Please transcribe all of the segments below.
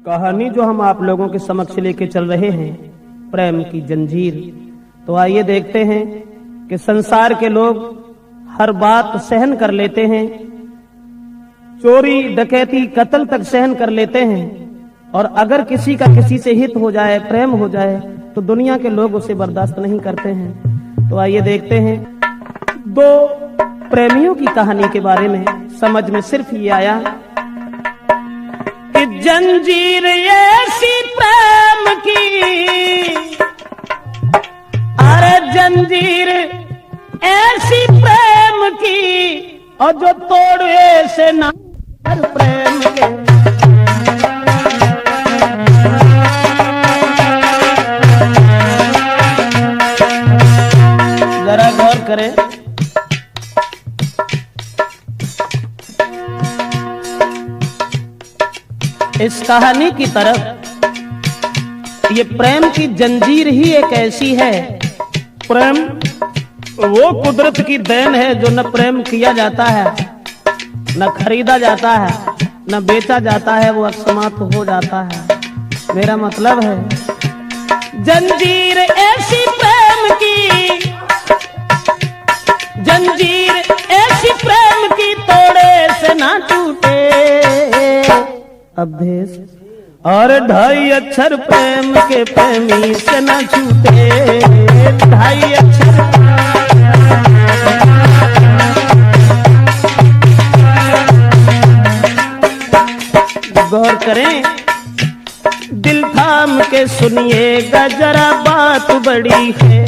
कहानी जो हम आप लोगों के समक्ष लेके चल रहे हैं, प्रेम की जंजीर। तो आइए देखते हैं कि संसार के लोग हर बात सहन कर लेते हैं, चोरी डकैती कत्ल तक सहन कर लेते हैं, और अगर किसी का किसी से हित हो जाए, प्रेम हो जाए, तो दुनिया के लोग उसे बर्दाश्त नहीं करते हैं। तो आइए देखते हैं दो प्रेमियों की कहानी के बारे में। समझ में सिर्फ ये आया कि जंजीर ऐसी प्रेम की, अरे जंजीर ऐसी प्रेम की, और जो तोड़े से ना प्रेम के। जरा गौर करें, इस कहानी की तरफ ये प्रेम की जंजीर ही एक ऐसी है। प्रेम वो कुदरत की देन है जो न प्रेम किया जाता है, न खरीदा जाता है, न बेचा जाता है, वो समाप्त हो जाता है। मेरा मतलब है जंजीर ऐसी प्रेम की, जंजीर ऐसी प्रेम की, तोड़े से ना टूटे अभेस, और ढाई अक्षर प्रेम के प्रेमी से न छूटे। ढाई अक्षर गौर करें, दिल थाम के सुनिएगा जरा, बात बड़ी है।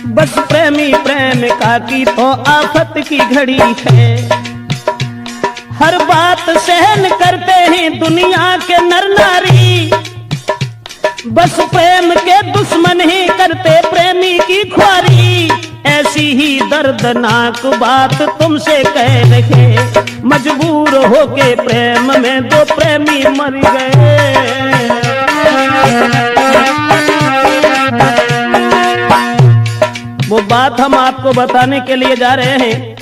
बस प्रेमी प्रेमिका की तो आफत की घड़ी है। हर बात सहन करते हैं दुनिया के नर नारी, बस प्रेम के दुश्मन ही करते प्रेमी की ख्वारी। ऐसी ही दर्दनाक बात तुमसे कह रहे, मजबूर होके प्रेम में दो प्रेमी मर गए। वो बात हम आपको बताने के लिए जा रहे हैं।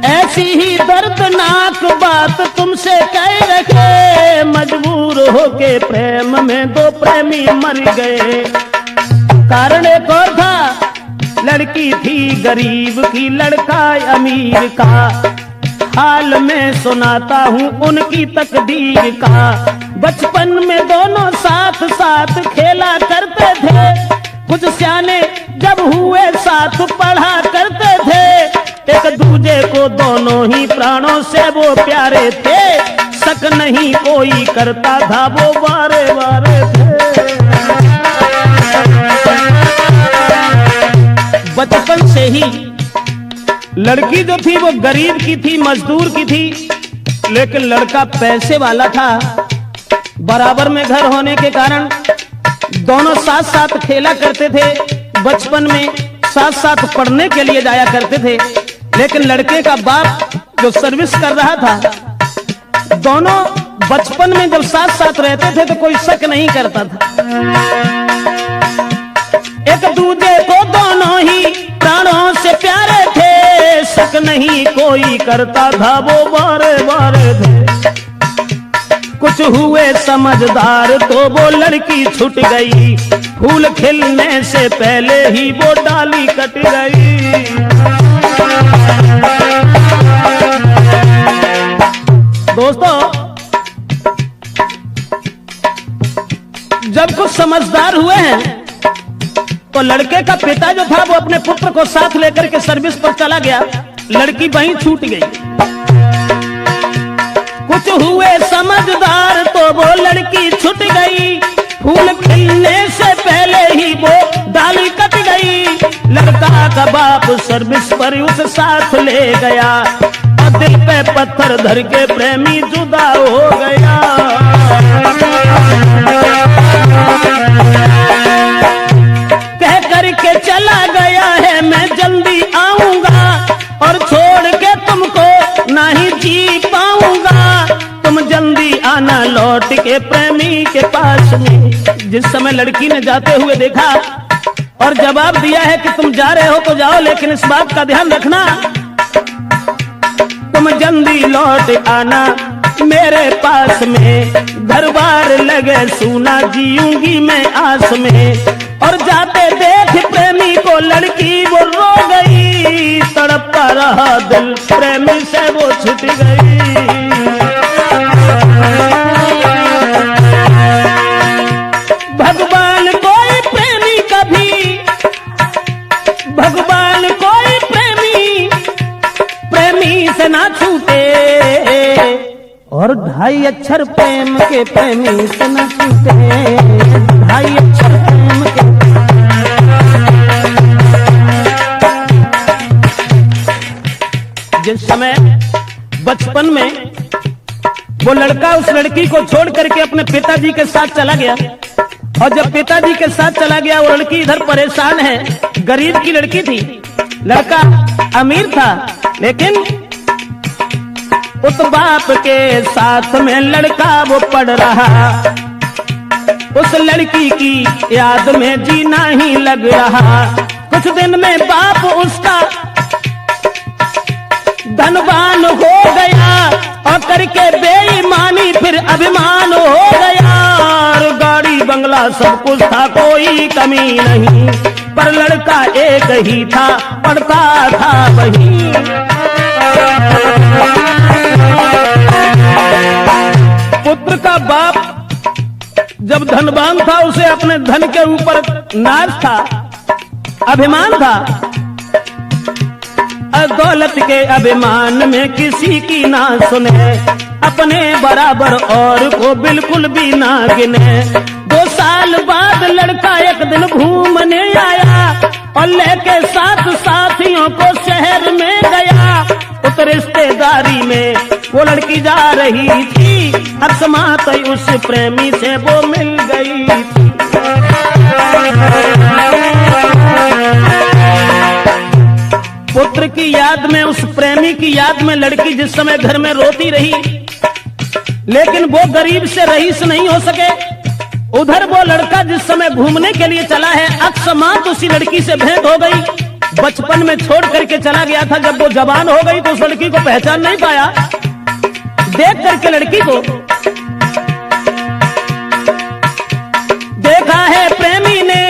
ऐसी ही दर्दनाक बात तुमसे कह रखे, मजबूर होके प्रेम में दो प्रेमी मर गए। कारण एक और था, लड़की थी गरीब की, लड़का अमीर का। हाल में सुनाता हूँ उनकी तकदीर का। बचपन में दोनों साथ साथ खेला करते थे, कुछ सियाने जब हुए साथ पढ़ा करते थे। एक दूजे को दोनों ही प्राणों से वो प्यारे थे, शक नहीं कोई करता था, वो बारे बारे थे। बचपन से ही लड़की जो थी वो गरीब की थी, मजदूर की थी, लेकिन लड़का पैसे वाला था। बराबर में घर होने के कारण दोनों साथ साथ खेला करते थे। बचपन में साथ साथ पढ़ने के लिए जाया करते थे, लेकिन लड़के का बाप जो सर्विस कर रहा था, दोनों बचपन में जब साथ साथ रहते थे तो कोई शक नहीं करता था। एक दूजे को दोनों ही प्राणों से प्यारे थे, शक नहीं कोई करता था, वो बारे बारे थे। कुछ हुए समझदार तो वो लड़की छूट गई, फूल खिलने से पहले ही वो डाली कट गई। दोस्तों, जब कुछ समझदार हुए हैं तो लड़के का पिता जो था वो अपने पुत्र को साथ लेकर के सर्विस पर चला गया, लड़की वहीं छूट गई। कुछ हुए समझदार तो वो लड़की छूट गई, फूल खिलने से पहले ही वो डाली कट गई। लड़का का बाप सर्विस पर उसे साथ ले गया, और दिल पे पत्थर धर के प्रेमी जुदा हो गया। कह करके चला गया है मैं जल्दी आऊंगा, और छोड़ के तुमको नहीं जी पाऊंगा। तुम जल्दी आना लौट के प्रेमी के पास में। जिस समय लड़की ने जाते हुए देखा और जवाब दिया है कि तुम जा रहे हो तो जाओ, लेकिन इस बात का ध्यान रखना लौट आना मेरे पास में, घर बार लगे सूना जीऊंगी मैं आस में। और जाते देख प्रेमी को लड़की वो रो गई, तड़पता रहा दिल प्रेमी से वो छूट गई। भगवान कोई प्रेमी कभी, भगवान कोई प्रेमी प्रेमी से ना छूटे, और 2.5 अक्षर प्रेम के प्रेमी से ना छूटे, 2.5 अक्षर प्रेम के। जिस समय बचपन में वो लड़का उस लड़की को छोड़ करके अपने पिताजी के साथ चला गया, और जब पिताजी के साथ चला गया वो लड़की इधर परेशान है, गरीब की लड़की थी, लड़का अमीर था, लेकिन उस बाप के साथ में लड़का वो पढ़ रहा। उस लड़की की याद में जीना ही लग रहा। कुछ दिन में बाप उसका धनवान हो गया, और करके बेईमानी फिर अभिमान हो गया। और गाड़ी बंगला सब कुछ था, कोई कमी नहीं, पर लड़का एक ही था, पढ़ता था वही। पुत्र का बाप जब धनवान था, उसे अपने धन के ऊपर नाज था, अभिमान था। दौलत के अभिमान में किसी की ना सुने, अपने बराबर और को बिल्कुल भी ना गिने। 2 साल बाद लड़का एक दिन घूमने आया, और लेके 7 साथियों को शहर में गया। उस रिश्तेदारी में वो लड़की जा रही थी, अकस्मात उस प्रेमी से वो मिल गई थी। पुत्र की याद में, उस प्रेमी की याद में लड़की जिस समय घर में रोती रही, लेकिन वो गरीब से रईस नहीं हो सके। उधर वो लड़का जिस समय घूमने के लिए चला है, अकस्मात उसी लड़की से भेंट हो गई। बचपन में छोड़ करके चला गया था, जब वो जवान हो गई तो उस लड़की को पहचान नहीं पाया। देख करके लड़की को देखा है प्रेमी ने,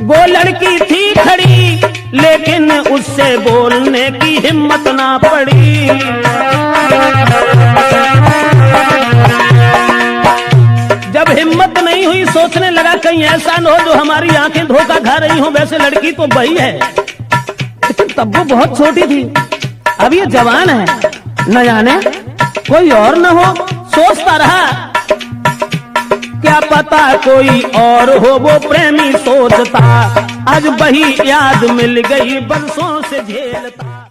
वो लड़की थी खड़ी, लेकिन उससे बोलने की हिम्मत ना पड़ी। जब हिम्मत नहीं हुई, सोचने लगा कहीं ऐसा न हो जो हमारी आंखें धोखा खा रही हो। वैसे लड़की तो वही है, लेकिन तब वो बहुत छोटी थी, अब ये जवान है, न जाने कोई और न हो। सोचता रहा, क्या पता कोई और हो, वो प्रेमी सोचता। आज वही याद मिल गई, बरसों से झेलता।